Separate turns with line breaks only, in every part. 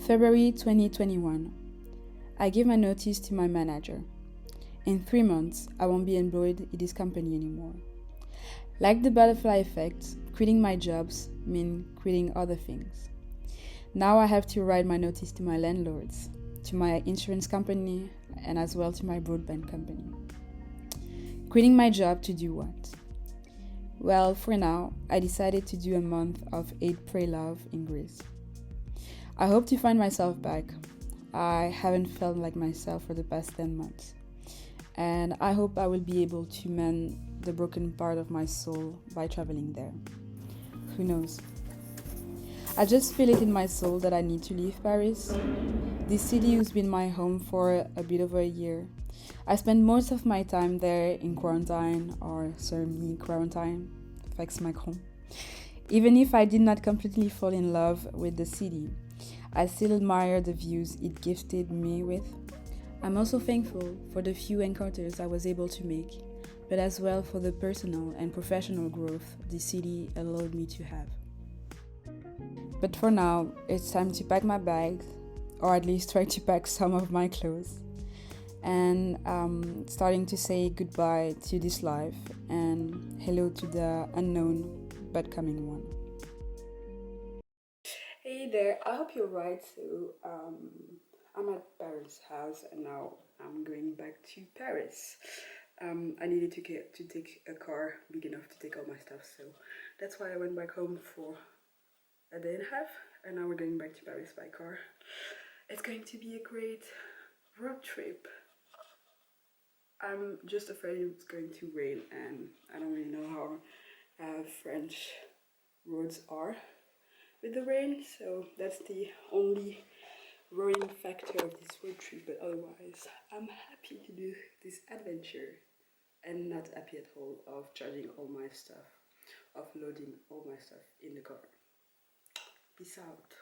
February 2021. I give my notice to my manager. In 3 months, I won't be employed in this company anymore. Like the butterfly effect, quitting my jobs means quitting other things. Now I have to write my notice to my landlords, to my insurance company, and as well to my broadband company. Quitting my job to do what? Well, for now, I decided to do a month of Eat, Pray, Love in Greece. I hope to find myself back. I haven't felt like myself for the past 10 months. And I hope I will be able to mend the broken part of my soul by traveling there. Who knows? I just feel it in my soul that I need to leave Paris. This city has been my home for a bit over a year. I spend most of my time there in quarantine or semi-quarantine, thanks Macron. Even if I did not completely fall in love with the city, I still admire the views it gifted me with. I'm also thankful for the few encounters I was able to make, but as well for the personal and professional growth the city allowed me to have. But for now, it's time to pack my bags, or at least try to pack some of my clothes, and starting to say goodbye to this life and hello to the unknown but coming one. Hey there, I hope you're right. So I'm at Paris house and now I'm going back to Paris. I needed to take a car big enough to take all my stuff, so that's why I went back home for a day and a half, and now we're going back to Paris by car. It's going to be a great road trip. I'm just afraid it's going to rain, and I don't really know how French roads are with the rain, so that's the only worrying factor of this road trip. But otherwise, I'm happy to do this adventure and not happy at all of charging all my stuff, of loading all my stuff in the car. Peace out.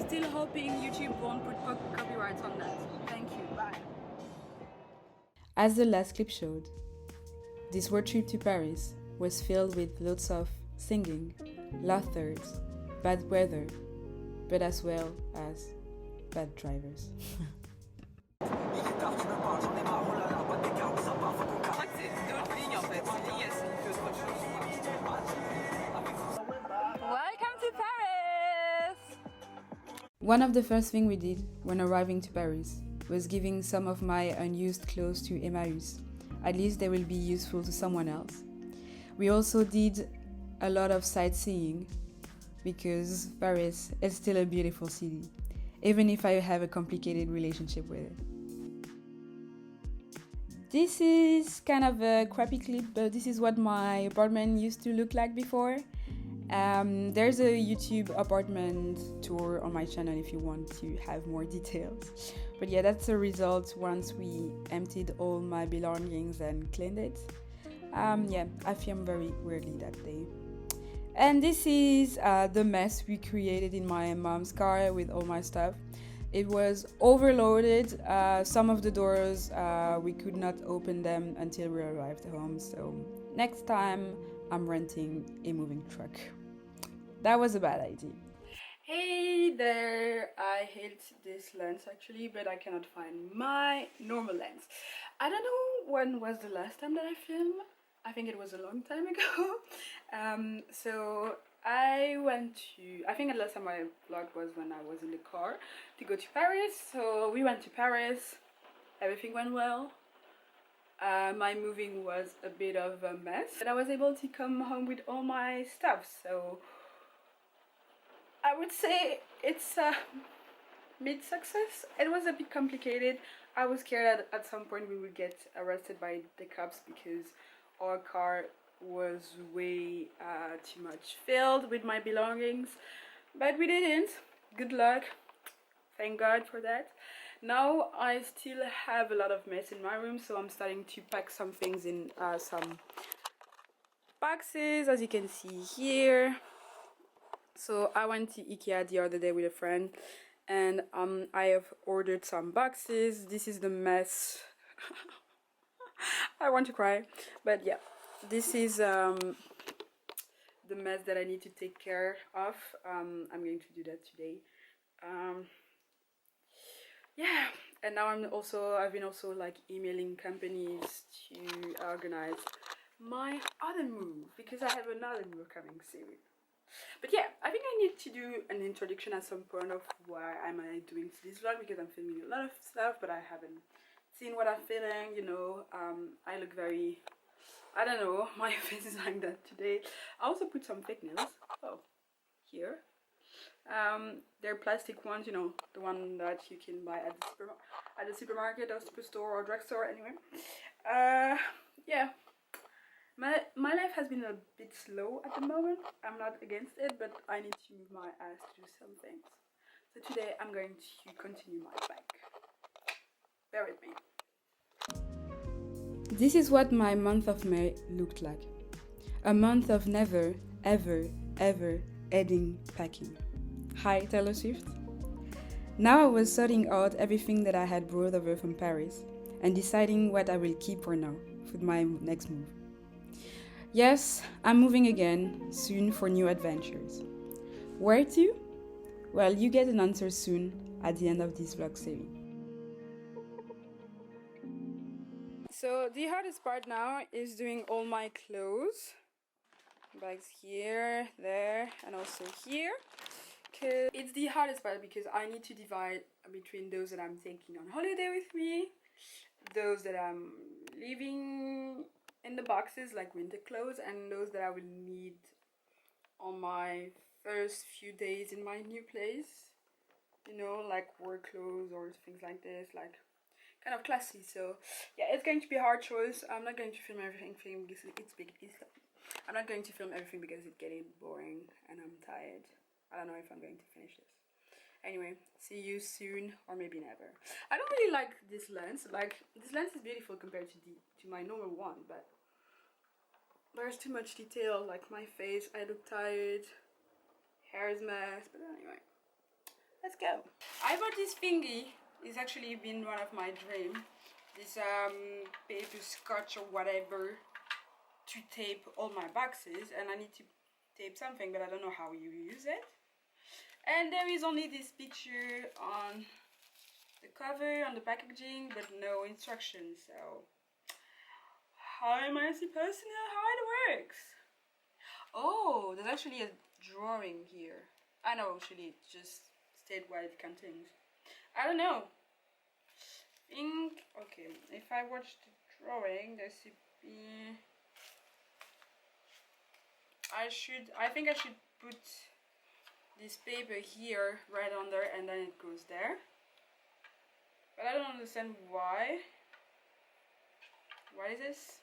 Still hoping YouTube won't put copyrights on that. Thank you, bye. As the last clip showed, this road trip to Paris was filled with lots of singing, laughter, bad weather, but as well as bad drivers. Welcome to Paris! One of the first things we did when arriving to Paris was giving some of my unused clothes to Emmaüs. At least they will be useful to someone else. We also did a lot of sightseeing because Paris is still a beautiful city, even if I have a complicated relationship with it. This is kind of a crappy clip, but this is what my apartment used to look like before. There's a YouTube apartment tour on my channel if you want to have more details. But yeah, that's the result once we emptied all my belongings and cleaned it. Yeah, I filmed very weirdly that day. And this is the mess we created in my mom's car with all my stuff. It was overloaded. Some of the doors, we could not open them until we arrived home. So next time, I'm renting a moving truck. That was a bad idea. Hey there, I hate this lens actually, but I cannot find my normal lens. I don't know when was the last time that I filmed. I think it was a long time ago. So I think the last time I vlogged was when I was in the car to go to Paris. So we went to Paris, everything went well. My moving was a bit of a mess, but I was able to come home with all my stuff, so I would say it's a mid-success. It was a bit complicated. I was scared that at some point we would get arrested by the cops because our car was way too much filled with my belongings, but we didn't. Good luck. Thank God for that. Now I still have a lot of mess in my room, so I'm starting to pack some things in some boxes, as you can see here. So I went to IKEA the other day with a friend, and I have ordered some boxes. This is the mess. I want to cry, but yeah, this is the mess that I need to take care of. I'm going to do that today. Yeah, and now I've been also like emailing companies to organize my other move, because I have another move coming soon. But yeah, I think I need to do an introduction at some point of why am I doing this vlog, because I'm filming a lot of stuff, but I haven't seen what I'm feeling, you know. I look very, I don't know, my face is like that today. I also put some fake nails, oh, here. They're plastic ones, you know, the one that you can buy at the supermarket or superstore or drugstore, anyway. Yeah. My life has been a bit slow at the moment. I'm not against it, but I need to move my ass to do some things. So today I'm going to continue my bike. Bear with me. This is what my month of May looked like. A month of never, ever, ever ending packing. Hi, Taylor Swift. Now I was sorting out everything that I had brought over from Paris and deciding what I will keep for now, for my next move. Yes, I'm moving again, soon for new adventures. Where to? Well, you get an answer soon at the end of this vlog series. So the hardest part now is doing all my clothes. Bags here, there, and also here. It's the hardest part because I need to divide between those that I'm taking on holiday with me, those that I'm leaving in the boxes like winter clothes, and those that I will need on my first few days in my new place, you know, like work clothes or things like this, like kind of classy. So yeah, it's going to be a hard choice. I'm not going to film everything because it's big. I'm not going to film everything because it's getting boring and I'm tired. I don't know if I'm going to finish this. Anyway, see you soon, or maybe never. I don't really like this lens. Like, this lens is beautiful compared to my normal one, but there's too much detail. Like my face, I look tired, hair is mess. But anyway, let's go. I bought this thingy. It's actually been one of my dreams. This paper scotch or whatever to tape all my boxes, and I need to tape something, but I don't know how you use it. And there is only this picture on the cover, on the packaging, but no instructions. So how am I supposed to know how it works? Oh, there's actually a drawing here. I know, actually, it just state what it contains. I don't know. Okay, if I watch the drawing, there should be. I think I should put this paper here right under, and then it goes there. But I don't understand why. What is this?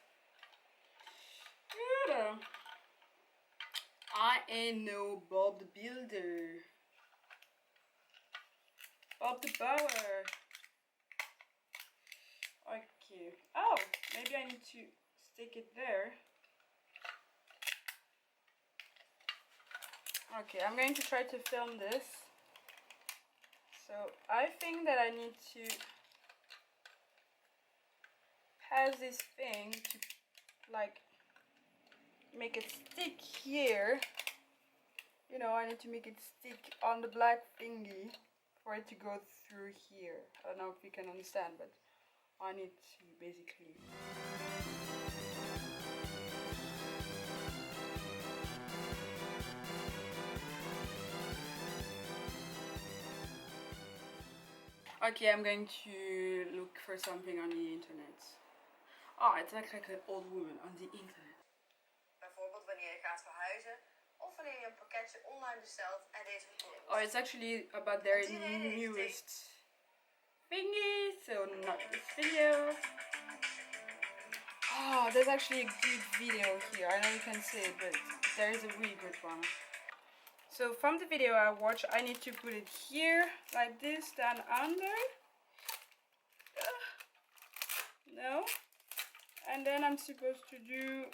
I ain't no Bob the Builder. Bob the Bower. Okay. Oh, maybe I need to stick it there. Okay, I'm going to try to film this. So I think that I need to pass this thing to like make it stick here. You know, I need to make it stick on the black thingy for it to go through here. I don't know if you can understand, but I need to basically. Okay, I'm going to look for something on the internet. Oh, it's like an old woman on the internet.
Bijvoorbeeld wanneer je gaat verhuizen of wanneer je een pakketje online bestelt en deze producten.
Oh, it's actually about their newest thingy, so not this video. Oh, there's actually a good video here. I know you can see it, but there is a really good one. So from the video I watched, I need to put it here, like this, down under. No. And then I'm supposed to do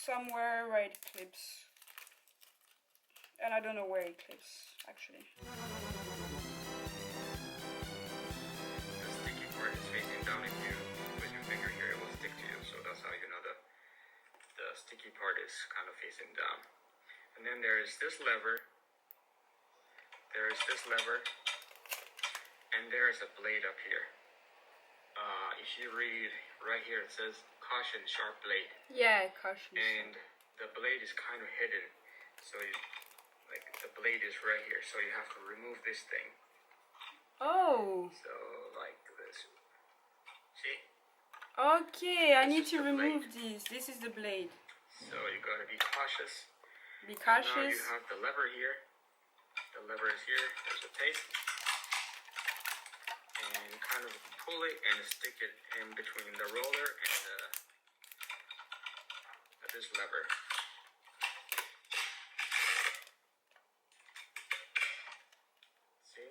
somewhere where it clips. And I don't know where it clips, actually.
The sticky part is facing down. If you put your finger here, it will stick to you. So that's how you know the sticky part is kind of facing down. And then there is this lever. There is this lever. And there is a blade up here. If you read right here, it says caution, sharp blade.
Yeah, caution.
And the blade is kind of hidden. So like the blade is right here. So you have to remove this thing.
Oh.
So like this. See?
Okay, I need to remove this. This is the blade.
So you gotta be cautious.
Be cautious.
And now you have the lever here. The lever is here. There's a tape. And kind of pull it and stick it in between the roller and this lever. See?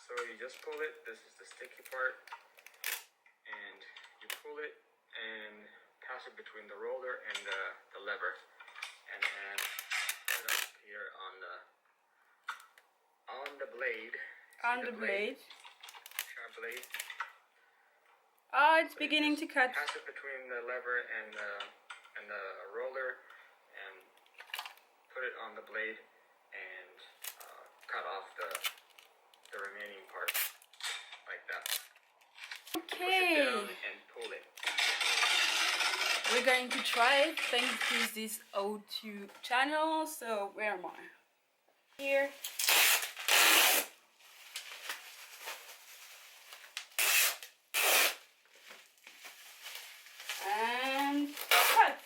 So you just pull it. This is the sticky part. And you pull it and pass it between the roller and the lever. And then put it up here on the blade.
On the blade.
Blade.
Oh, it's beginning to cut.
Pass it between the lever and the roller, and put it on the blade, and cut off the remaining part like that.
Okay.
Push it down and pull it.
We're going to try it thanks to this O2 channel. So where am I? Here. And cut.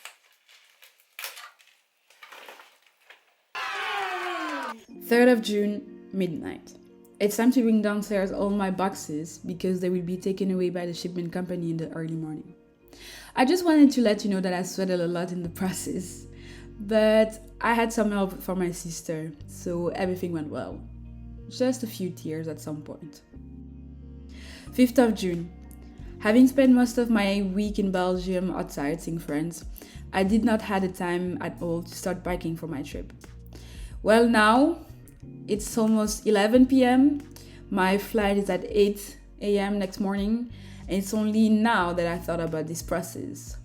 3rd of June, midnight. It's time to bring downstairs all my boxes because they will be taken away by the shipment company in the early morning. I just wanted to let you know that I sweated a lot in the process, but I had some help from my sister, so everything went well. Just a few tears at some point. 5th of June. Having spent most of my week in Belgium outside seeing friends, I did not have the time at all to start packing for my trip. Well, now it's almost 11 p.m. My flight is at 8 a.m. next morning, and it's only now that I thought about this process.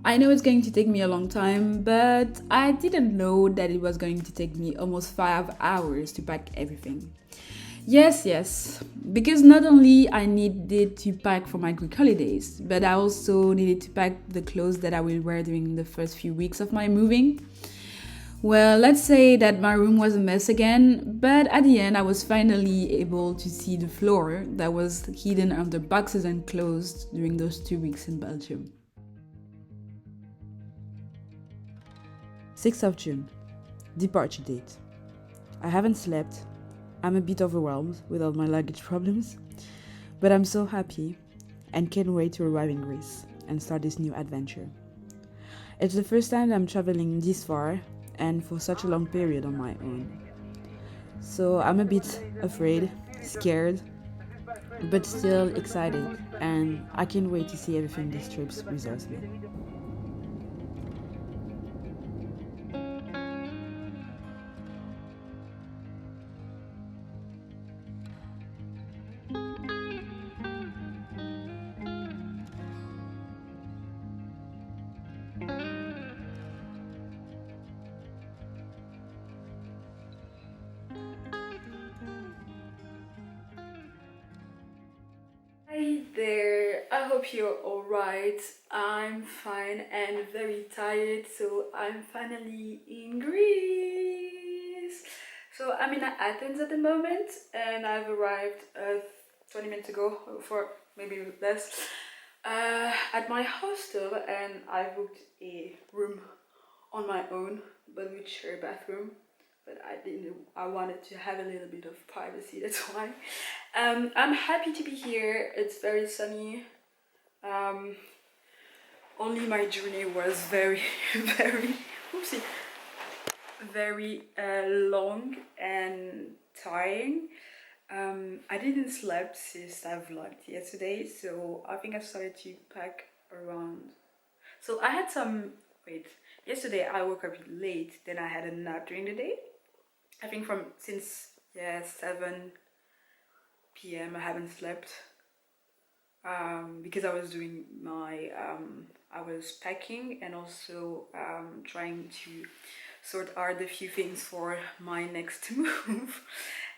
I know it's going to take me a long time, but I didn't know that it was going to take me almost 5 hours to pack everything. Yes, because not only I needed to pack for my Greek holidays, but I also needed to pack the clothes that I will wear during the first few weeks of my moving. Well, let's say that my room was a mess again, but at the end I was finally able to see the floor that was hidden under boxes and clothes during those 2 weeks in Belgium. 6th of June, departure date. I haven't slept. I'm a bit overwhelmed with all my luggage problems, but I'm so happy and can't wait to arrive in Greece and start this new adventure. It's the first time I'm traveling this far and for such a long period on my own. So I'm a bit afraid, scared, but still excited, and I can't wait to see everything this trip reserves me. Hi there, I hope you're alright. I'm fine and very tired, so I'm finally in Greece. So I'm in Athens at the moment, and I've arrived 20 minutes ago, for maybe less, at my hostel, and I booked a room on my own, but with shared bathroom. But I wanted to have a little bit of privacy, that's why. I'm happy to be here. It's very sunny. Only my journey was very long and tiring. I didn't sleep since I vlogged yesterday, so I think I started to pack around. So I had some wait, yesterday I woke up late, then I had a nap during the day. I think since 7 p.m. I haven't slept because I was doing my I was packing and also trying to sort out a few things for my next move.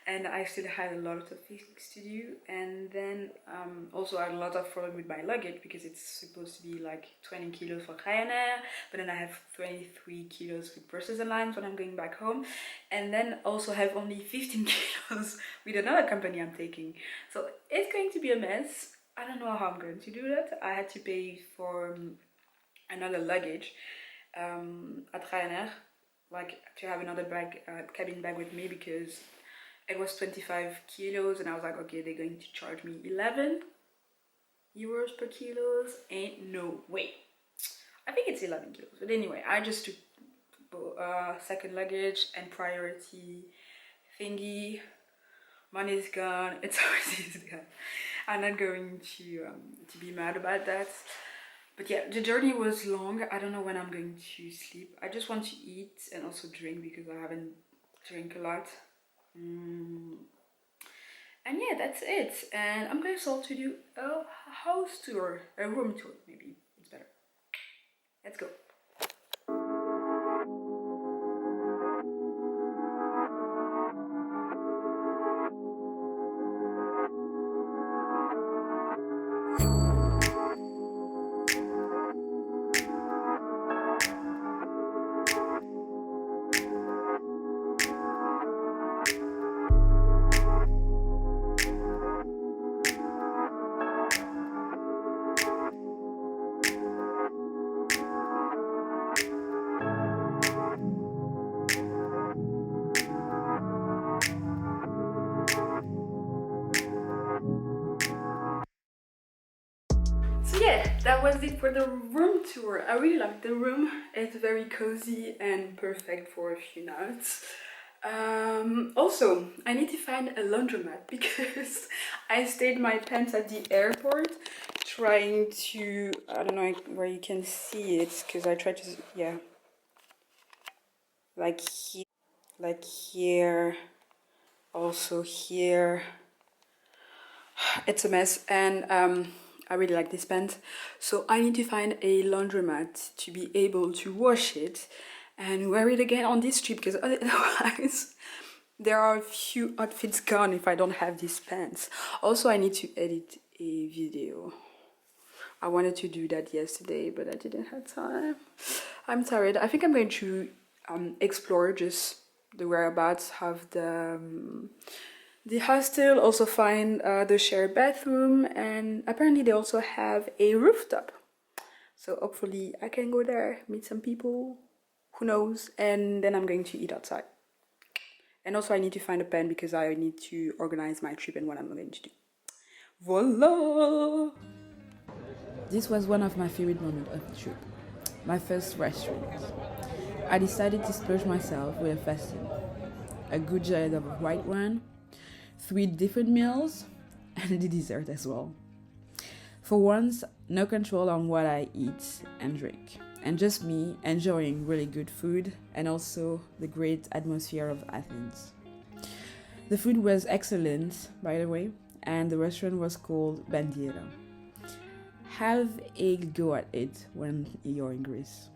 And I still had a lot of things to do, and then also I had a lot of problem with my luggage because it's supposed to be like 20 kilos for Ryanair, but then I have 23 kilos with Brussels Airlines when I'm going back home, and then also have only 15 kilos with another company I'm taking. So it's going to be a mess. I don't know how I'm going to do that. I had to pay for another luggage at Ryanair, like to have another bag, cabin bag with me, because it was 25 kilos and I was like, okay, they're going to charge me 11 euros per kilos. Ain't no way. I think it's 11 kilos. But anyway, I just took second luggage and priority thingy. Money is gone. It's always gone. I'm not going to be mad about that. But yeah, the journey was long. I don't know when I'm going to sleep. I just want to eat and also drink because I haven't drank a lot. And yeah, that's it. And I'm going to also do a house tour, a room tour, maybe it's better. Let's go. So yeah, that was it for the room tour. I really like the room. It's very cozy and perfect for a few nights. Also, I need to find a laundromat because I stayed my pants at the airport trying to, I don't know where you can see it because I tried to, yeah, like here, also here. It's a mess, and I really like this pants, so I need to find a laundromat to be able to wash it and wear it again on this trip, because otherwise there are a few outfits gone if I don't have these pants. Also, I need to edit a video. I wanted to do that yesterday, but I didn't have time. I'm tired. I think I'm going to explore just the whereabouts of the hostel, also find the shared bathroom, and apparently they also have a rooftop. So hopefully I can go there, meet some people, who knows, and then I'm going to eat outside. And also I need to find a pen because I need to organize my trip and what I'm going to do. Voila! This was one of my favorite moments of the trip. My first restaurant. I decided to splurge myself with a festive. A good jar of white wine, 3 different meals, and the dessert as well. For once, no control on what I eat and drink, and just me enjoying really good food and also the great atmosphere of Athens. The food was excellent, by the way, and the restaurant was called Bandiera. Have a go at it when you're in Greece.